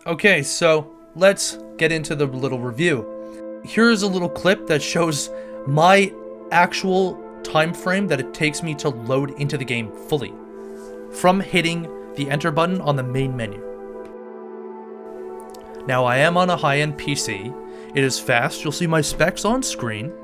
Okay, so let's get into the little review. Here's a little clip that shows my actual time frame that it takes me to load into the game fully, from hitting the enter button on the main menu. Now, I am on a high-end PC. It is fast. You'll see my specs on screen,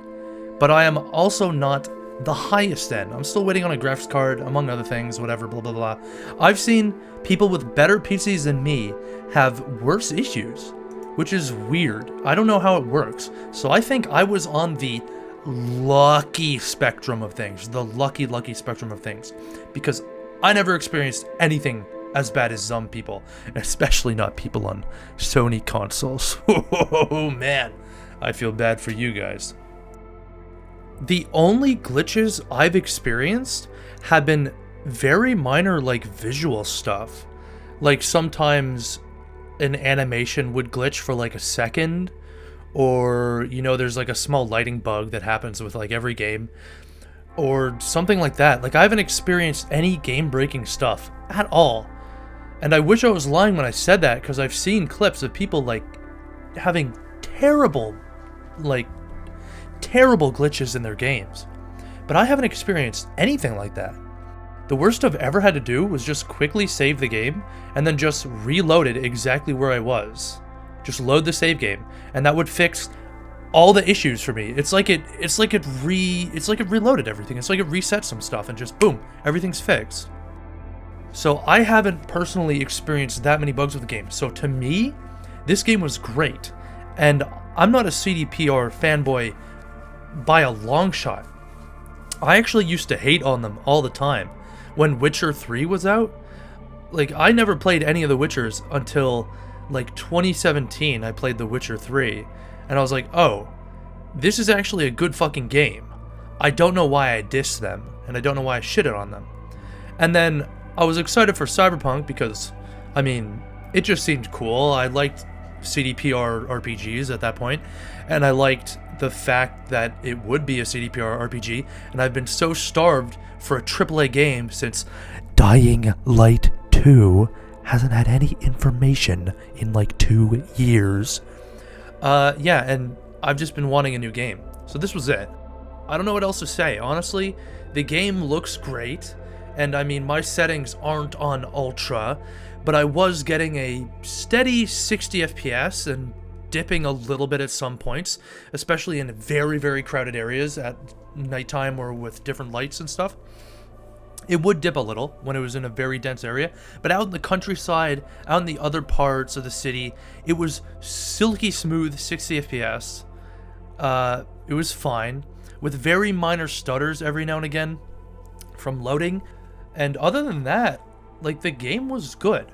but I am also not the highest end. I'm still waiting on a graphics card, among other things, whatever, blah, blah, blah. I've seen people with better PCs than me have worse issues, which is weird. I don't know how it works. So I think I was on the lucky spectrum of things, lucky spectrum of things, because I never experienced anything as bad as some people, especially not people on Sony consoles. Oh man, I feel bad for you guys. The only glitches I've experienced have been very minor, like visual stuff. Like sometimes an animation would glitch for like a second, or there's like a small lighting bug that happens with like every game, or something like that. Like I haven't experienced any game-breaking stuff at all. And I wish I was lying when I said that, because I've seen clips of people like having terrible glitches in their games. But I haven't experienced anything like that. The worst I've ever had to do was just quickly save the game and then just reload it exactly where I was. Just load the save game, and that would fix all the issues for me. It's like it reloaded everything. It's like it reset some stuff and just boom, everything's fixed. So I haven't personally experienced that many bugs with the game. So to me, this game was great. And I'm not a CDPR fanboy by a long shot. I actually used to hate on them all the time. When Witcher 3 was out, like I never played any of the Witchers until like 2017. I played The Witcher 3 and I was like, oh, this is actually a good fucking game. I don't know why I dissed them, and I don't know why I shitted on them. And then I was excited for Cyberpunk because, I mean, it just seemed cool. I liked CDPR RPGs at that point, and I liked the fact that it would be a CDPR RPG, and I've been so starved for a AAA game since Dying Light 2 hasn't had any information in like 2 years. Yeah, and I've just been wanting a new game. So this was it. I don't know what else to say. Honestly, the game looks great. And I mean, my settings aren't on ultra, but I was getting a steady 60 FPS and dipping a little bit at some points, especially in very, very crowded areas at nighttime or with different lights and stuff. It would dip a little when it was in a very dense area, but out in the countryside, out in the other parts of the city, it was silky smooth 60 FPS. It was fine, with very minor stutters every now and again from loading. And other than that, like, the game was good.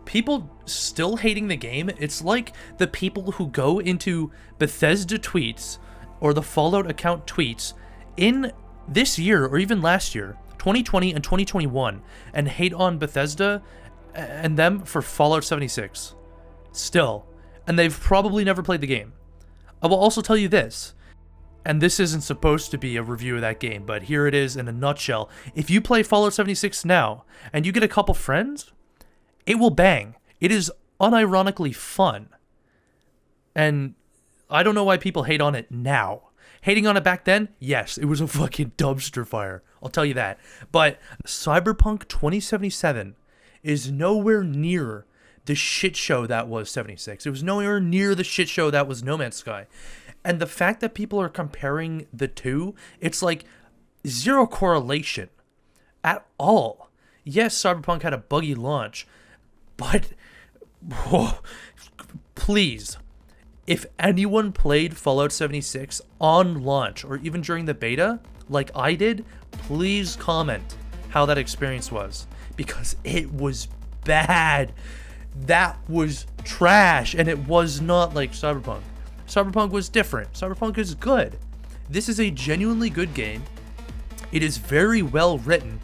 People still hating the game, it's like the people who go into Bethesda tweets or the Fallout account tweets in this year or even last year, 2020 and 2021, and hate on Bethesda and them for Fallout 76. Still. And they've probably never played the game. I will also tell you this, and this isn't supposed to be a review of that game, but here it is in a nutshell. If you play Fallout 76 now, and you get a couple friends, it will bang. It is unironically fun. And I don't know why people hate on it now. Hating on it back then? Yes, it was a fucking dumpster fire. I'll tell you that. But Cyberpunk 2077 is nowhere near the shit show that was 76. It was nowhere near the shit show that was No Man's Sky. And the fact that people are comparing the two, it's like zero correlation at all. Yes, Cyberpunk had a buggy launch, but please, if anyone played Fallout 76 on launch or even during the beta, like I did, please comment how that experience was, because it was bad. That was trash, and it was not like Cyberpunk. Cyberpunk was different. Cyberpunk is good. This is a genuinely good game. It is very well written,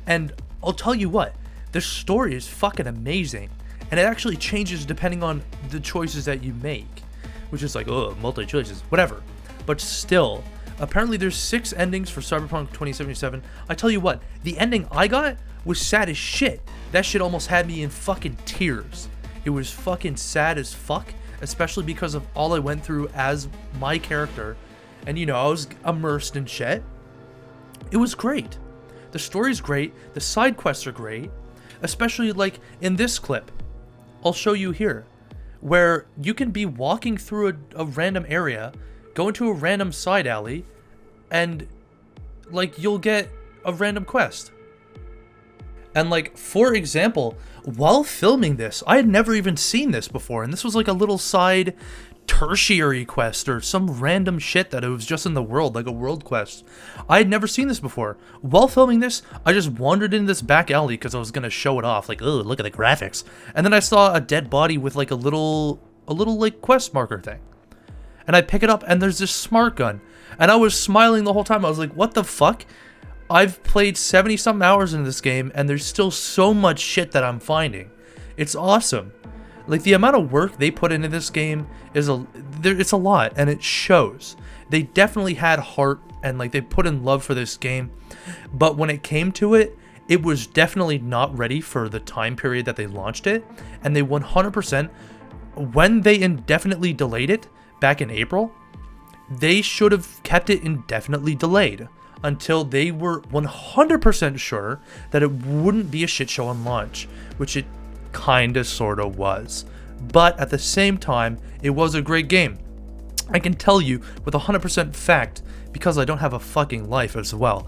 and I'll tell you what, the story is fucking amazing, and it actually changes depending on the choices that you make, which is like, oh, multi-choices, whatever. But still, apparently there's 6 endings for Cyberpunk 2077. I tell you what, the ending I got was sad as shit. That shit almost had me in fucking tears. It was fucking sad as fuck, especially because of all I went through as my character. And, you know, I was immersed in shit. It was great. The story's great. The side quests are great. Especially, like, in this clip. I'll show you here. Where you can be walking through a random area, go into a random side alley, and, like, you'll get a random quest. And, like, for example, while filming this, I had never even seen this before, and this was like a little side tertiary quest or some random shit that it was just in the world, like a world quest. I had never seen this before. While filming this, I just wandered in this back alley because I was gonna show it off, like, oh, look at the graphics. And then I saw a dead body with like a little like quest marker thing. And I pick it up and there's this smart gun. And I was smiling the whole time. I was like, what the fuck? I've played 70-something hours in this game and there's still so much shit that I'm finding. It's awesome. Like, the amount of work they put into this game is it's a lot, and it shows. They definitely had heart, and, like, they put in love for this game. But when it came to it, it was definitely not ready for the time period that they launched it. And they 100%, when they indefinitely delayed it back in April, they should have kept it indefinitely delayed until they were 100% sure that it wouldn't be a shit show on launch, which it kinda sorta was. But at the same time, it was a great game. I can tell you with 100% fact, because I don't have a fucking life as well.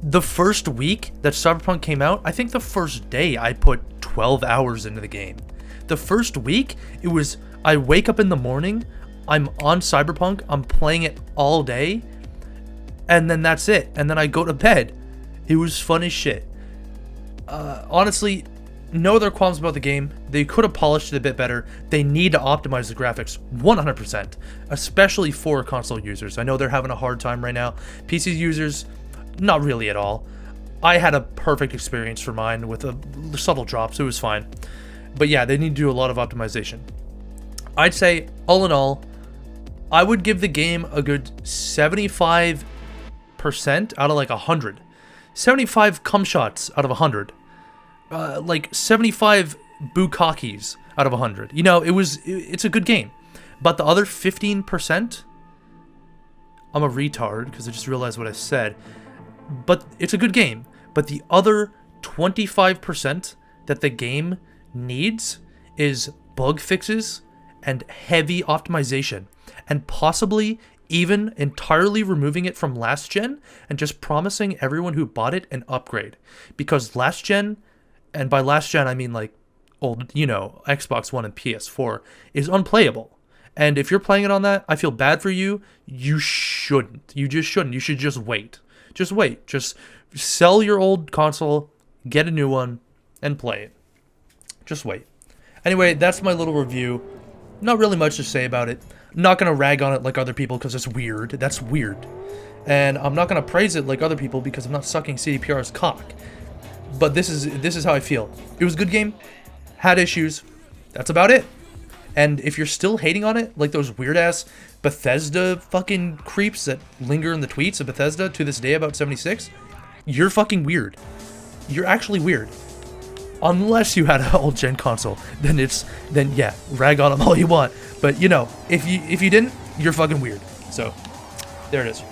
The first week that Cyberpunk came out, I think the first day I put 12 hours into the game. The first week, it was, I wake up in the morning, I'm on Cyberpunk, I'm playing it all day, and then that's it. And then I go to bed. It was fun as shit. Honestly, no other qualms about the game. They could have polished it a bit better. They need to optimize the graphics 100%, especially for console users. I know they're having a hard time right now. PC users, not really at all. I had a perfect experience for mine with subtle drops. It was fine. But yeah, they need to do a lot of optimization. I'd say, all in all, I would give the game a good 75% out of like 100. 75 cum shots out of 100. Like 75 bukakis out of 100. You know, it's a good game. But the other 15%, I'm a retard because I just realized what I said. But it's a good game. But the other 25% that the game needs is bug fixes and heavy optimization. And possibly even entirely removing it from last gen and just promising everyone who bought it an upgrade. Because last gen, and by last gen I mean like old, you know, Xbox One and PS4, is unplayable. And if you're playing it on that, I feel bad for you. You shouldn't. You just shouldn't. You should just wait. Just wait. Just sell your old console, get a new one, and play it. Just wait. Anyway, that's my little review. Not really much to say about it. I'm not going to rag on it like other people because it's weird. That's weird. And I'm not going to praise it like other people because I'm not sucking CDPR's cock. But this is how I feel. It was a good game. Had issues. That's about it. And if you're still hating on it, like those weird-ass Bethesda fucking creeps that linger in the tweets of Bethesda to this day about 76, you're fucking weird. You're actually weird. Unless you had an old gen console, then yeah, rag on them all you want. But you know, if you didn't, you're fucking weird. So there it is.